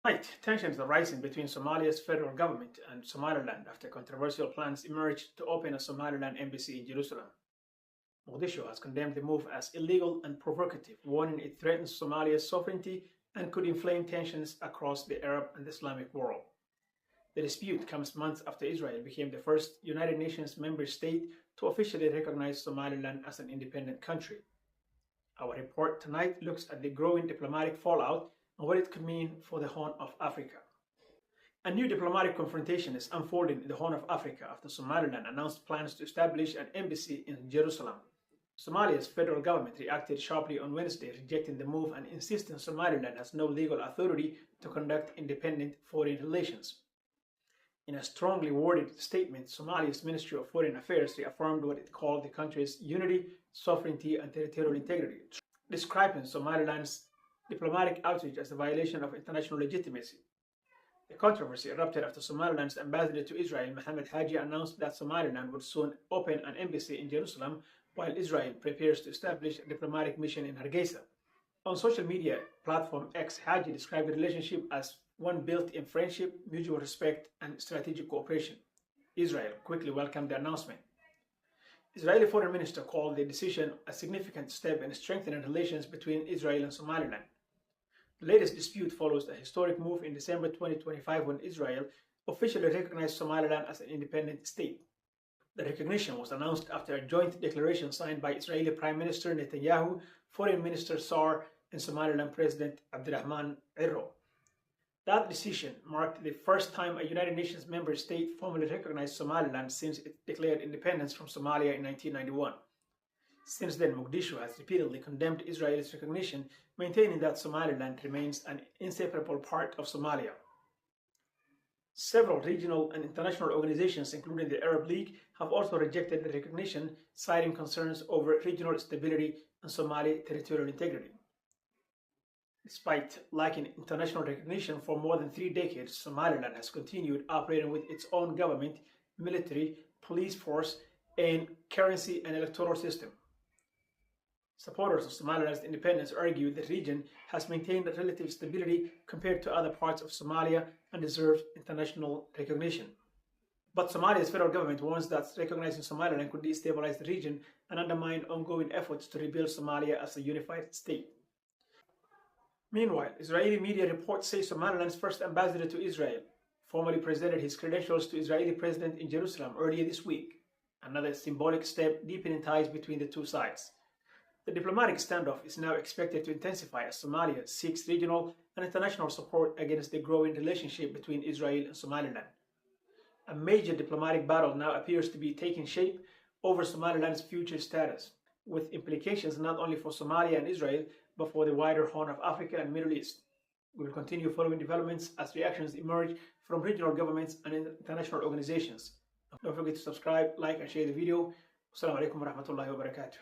Tonight, tensions are rising between Somalia's federal government and Somaliland after controversial plans emerged to open a Somaliland embassy in Jerusalem. Mogadishu has condemned the move as illegal and provocative, warning it threatens Somalia's sovereignty and could inflame tensions across the Arab and Islamic world. The dispute comes months after Israel became the first United Nations member state to officially recognize Somaliland as an independent country. Our report tonight looks at the growing diplomatic fallout and what it could mean for the Horn of Africa. A new diplomatic confrontation is unfolding in the Horn of Africa after Somaliland announced plans to establish an embassy in Jerusalem. Somalia's federal government reacted sharply on Wednesday, rejecting the move and insisting Somaliland has no legal authority to conduct independent foreign relations. In a strongly worded statement, Somalia's Ministry of Foreign Affairs reaffirmed what it called the country's unity, sovereignty, and territorial integrity, describing Somaliland's diplomatic outrage as a violation of international legitimacy. The controversy erupted after Somaliland's ambassador to Israel, Mohammed Haji, announced that Somaliland would soon open an embassy in Jerusalem, while Israel prepares to establish a diplomatic mission in Hargeisa. On social media platform X, Haji described the relationship as one built in friendship, mutual respect, and strategic cooperation. Israel quickly welcomed the announcement. Israeli Foreign Minister called the decision a significant step in strengthening relations between Israel and Somaliland. The latest dispute follows a historic move in December 2025 when Israel officially recognized Somaliland as an independent state. The recognition was announced after a joint declaration signed by Israeli Prime Minister Netanyahu, Foreign Minister Sar, and Somaliland President Abdurrahman Irro. That decision marked the first time a United Nations member state formally recognized Somaliland since it declared independence from Somalia in 1991. Since then, Mogadishu has repeatedly condemned Israel's recognition, maintaining that Somaliland remains an inseparable part of Somalia. Several regional and international organizations, including the Arab League, have also rejected the recognition, citing concerns over regional stability and Somali territorial integrity. Despite lacking international recognition for more than 3 decades, Somaliland has continued operating with its own government, military, police force, and currency and electoral system. Supporters of Somaliland's independence argue the region has maintained a relative stability compared to other parts of Somalia and deserves international recognition. But Somalia's federal government warns that recognizing Somaliland could destabilize the region and undermine ongoing efforts to rebuild Somalia as a unified state. Meanwhile, Israeli media reports say Somaliland's first ambassador to Israel formally presented his credentials to Israeli president in Jerusalem earlier this week, another symbolic step deepening ties between the two sides. The diplomatic standoff is now expected to intensify as Somalia seeks regional and international support against the growing relationship between Israel and Somaliland. A major diplomatic battle now appears to be taking shape over Somaliland's future status, with implications not only for Somalia and Israel, but for the wider Horn of Africa and Middle East. We will continue following developments as reactions emerge from regional governments and international organizations. Don't forget to subscribe, like, and share the video. Assalamu alaikum wa rahmatullahi wa barakatuh.